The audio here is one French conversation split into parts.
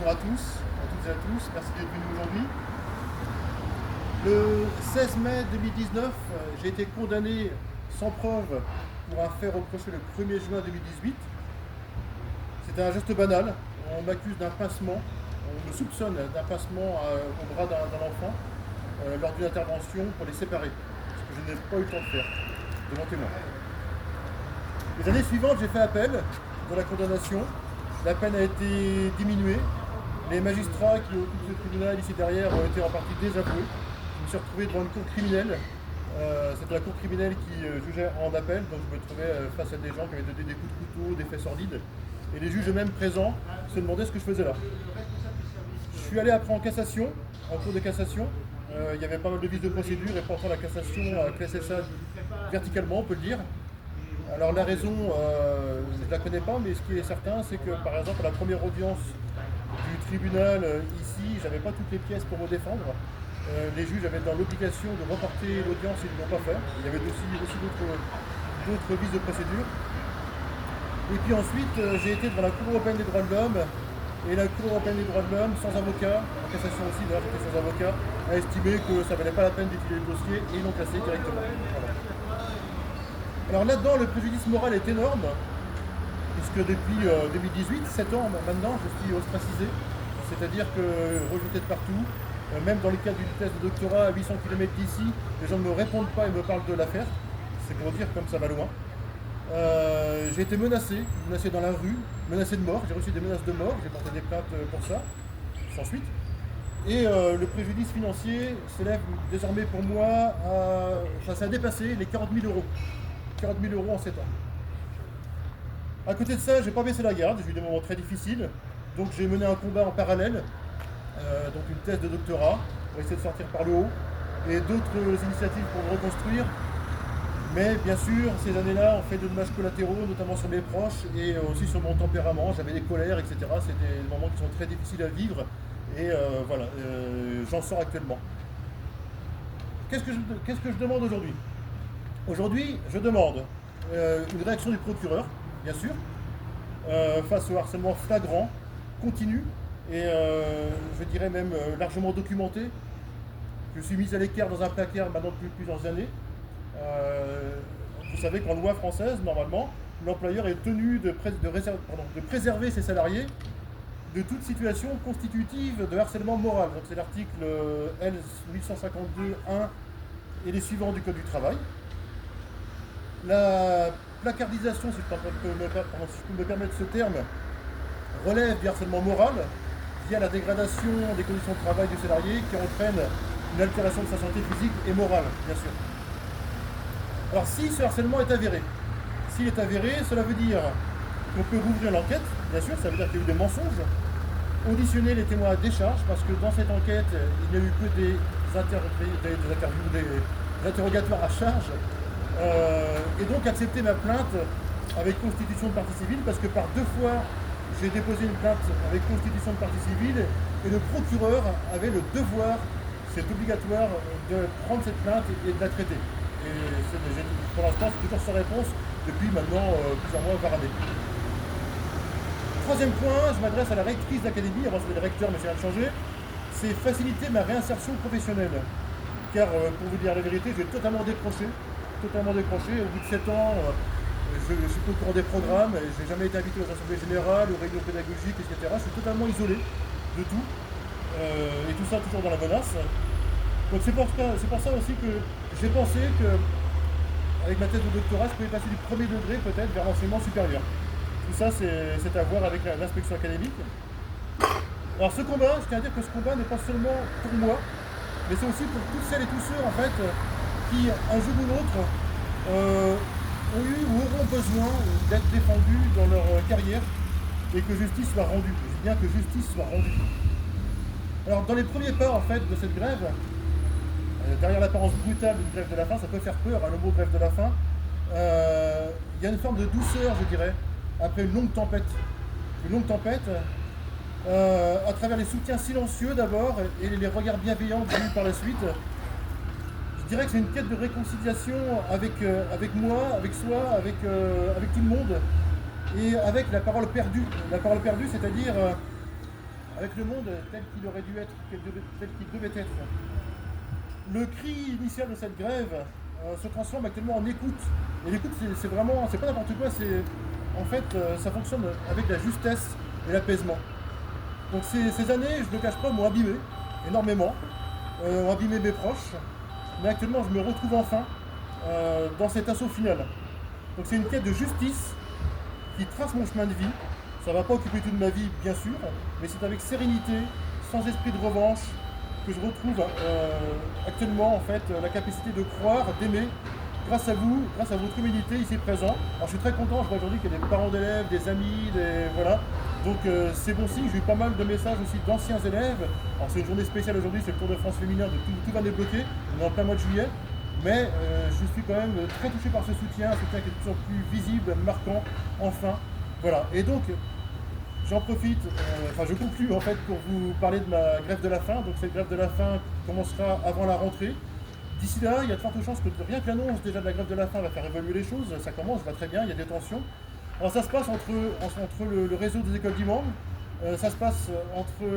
Bonjour à tous, à toutes et à tous, merci d'être venus aujourd'hui. Le 16 mai 2019, j'ai été condamné sans preuve pour un fait reproché le 1er juin 2018. C'était un geste banal, on m'accuse d'un pincement, on me soupçonne d'un pincement au bras d'un enfant lors d'une intervention pour les séparer, ce que je n'ai pas eu le temps de faire, devant témoin. Les années suivantes, j'ai fait appel de la condamnation, la peine a été diminuée. Les magistrats qui occupent ce tribunal ici derrière ont été en partie désavoués. Je me suis retrouvé devant une cour criminelle. C'était la cour criminelle qui jugeait en appel, donc je me trouvais face à des gens qui avaient donné des coups de couteau, des faits sordides. Et les juges eux-mêmes présents se demandaient ce que je faisais là. Je suis allé après en cassation, en cours de cassation. Il y avait pas mal de vices de procédure et pourtant la cassation a classé ça verticalement, on peut le dire. Alors la raison, je ne la connais pas, mais ce qui est certain, c'est que par exemple à la première audience du tribunal ici, j'avais pas toutes les pièces pour me défendre. Les juges avaient dans l'obligation de reporter l'audience et ils ne l'ont pas fait. Il y avait aussi d'autres vices de procédure. Et puis ensuite, j'ai été devant la Cour européenne des droits de l'homme. Et la Cour européenne des droits de l'homme, sans avocat, en cassation aussi, d'ailleurs j'étais sans avocat, a estimé que ça ne valait pas la peine d'étudier le dossier et ils l'ont classé directement. Voilà. Alors là-dedans, le préjudice moral est énorme, puisque depuis 2018, 7 ans maintenant, je suis ostracisé, c'est-à-dire que rejeté de partout, même dans le cadre d'une thèse de doctorat à 800 km d'ici, les gens ne me répondent pas et me parlent de l'affaire, c'est pour dire comme ça va loin. J'ai été menacé dans la rue, menacé de mort, j'ai reçu des menaces de mort, j'ai porté des plaintes pour ça, sans suite. Et le préjudice financier s'élève désormais pour moi ça a dépassé les 40 000 euros. 40 000 euros en 7 ans. À côté de ça, j'ai pas baissé la garde, j'ai eu des moments très difficiles, donc j'ai mené un combat en parallèle, donc une thèse de doctorat pour essayer de sortir par le haut, et d'autres initiatives pour me reconstruire. Mais bien sûr, ces années-là ont fait de dommages collatéraux, notamment sur mes proches et aussi sur mon tempérament. J'avais des colères, etc. C'est des moments qui sont très difficiles à vivre, et voilà, j'en sors actuellement. Qu'est-ce que je demande aujourd'hui ? Aujourd'hui, je demande une réaction du procureur, bien sûr, face au harcèlement flagrant, continu, et je dirais même largement documenté. Je suis mis à l'écart dans un placard maintenant depuis plusieurs années. Vous savez qu'en loi française, normalement, l'employeur est tenu de préserver ses salariés de toute situation constitutive de harcèlement moral. Donc c'est l'article L 1152.1 et les suivants du Code du travail. La placardisation, si je peux me permettre ce terme, relève du harcèlement moral via la dégradation des conditions de travail du salarié qui entraîne une altération de sa santé physique et morale, bien sûr. Alors si ce harcèlement est avéré, s'il est avéré, cela veut dire qu'on peut rouvrir l'enquête, bien sûr, ça veut dire qu'il y a eu des mensonges, auditionner les témoins à décharge, parce que dans cette enquête, il n'y a eu que des interrogatoires à charge, et donc accepter ma plainte avec constitution de partie civile, parce que par 2 fois, j'ai déposé une plainte avec constitution de partie civile, et le procureur avait le devoir, c'est obligatoire, de prendre cette plainte et de la traiter. Et pour l'instant, c'est toujours sans réponse depuis maintenant plusieurs mois, voire années. Troisième point, je m'adresse à la rectrice d'académie, avant c'était le recteur, mais j'ai rien changé, c'est faciliter ma réinsertion professionnelle. Car pour vous dire la vérité, j'ai totalement décroché. Au bout de 7 ans, je suis pas au courant des programmes, je n'ai jamais été invité aux assemblées générales, aux réunions pédagogiques, etc. Je suis totalement isolé de tout, et tout ça toujours dans la menace. Donc c'est pour ça aussi que j'ai pensé qu'avec ma thèse de doctorat, je pouvais passer du premier degré peut-être vers l'enseignement supérieur. Tout ça, c'est à voir avec l'inspection académique. Alors ce combat, je tiens à dire que ce combat n'est pas seulement pour moi, mais c'est aussi pour toutes celles et tous ceux en fait qui, un jour ou l'autre, ont eu ou auront besoin d'être défendus dans leur carrière et que justice soit rendue. Je dis bien que justice soit rendue. Alors dans les premiers pas en fait de cette grève, derrière l'apparence brutale d'une grève de la faim, ça peut faire peur, hein, le mot grève de la faim, il y a une forme de douceur, je dirais, après une longue tempête. À travers les soutiens silencieux d'abord et les regards bienveillants venus par la suite. Je dirais que c'est une quête de réconciliation avec moi, avec soi, avec tout le monde, et avec la parole perdue. La parole perdue, c'est-à-dire avec le monde tel qu'il aurait dû être, tel qu'il devait être. Le cri initial de cette grève se transforme actuellement en écoute. Et l'écoute, c'est vraiment, c'est pas n'importe quoi, c'est en fait, ça fonctionne avec la justesse et l'apaisement. Donc ces années, je ne le cache pas, m'ont abîmé énormément, ont abîmé mes proches, mais actuellement, je me retrouve enfin dans cet assaut final. Donc c'est une quête de justice qui trace mon chemin de vie. Ça ne va pas occuper toute ma vie, bien sûr, mais c'est avec sérénité, sans esprit de revanche, que je retrouve actuellement en fait la capacité de croire, d'aimer, grâce à vous, grâce à votre humilité ici présent. Alors je suis très content, je vois aujourd'hui qu'il y a des parents d'élèves, des amis, voilà. Donc c'est bon signe, j'ai eu pas mal de messages aussi d'anciens élèves. Alors c'est une journée spéciale aujourd'hui, c'est le Tour de France féminin, donc tout va débloquer, on est en plein mois de juillet. Mais je suis quand même très touché par ce soutien, un soutien qui est de plus en plus visible, marquant, enfin. Voilà, et donc j'en profite, je conclue en fait pour vous parler de ma grève de la faim. Donc cette grève de la faim commencera avant la rentrée. D'ici là, il y a de fortes chances que rien que l'annonce déjà de la grève de la faim va faire évoluer les choses. Ça commence, va très bien, il y a des tensions. Alors ça se passe entre le réseau des écoles d'imams, ça se passe entre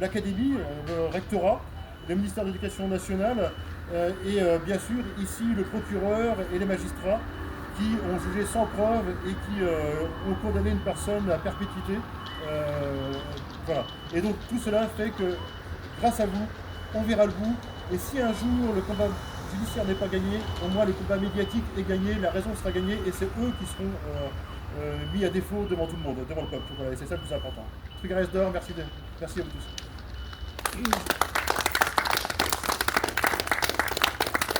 l'académie, le rectorat, le ministère de l'Éducation nationale et bien sûr ici le procureur et les magistrats qui ont jugé sans preuve et qui ont condamné une personne à perpétuité. Voilà. Et donc tout cela fait que grâce à vous, on verra le bout. Et si un jour le combat judiciaire n'est pas gagné, au moins le combat médiatique est gagné, la raison sera gagnée et c'est eux qui seront mis à défaut devant tout le monde, devant le peuple. Voilà, et c'est ça le plus important. Truc à reste d'or, merci à vous tous.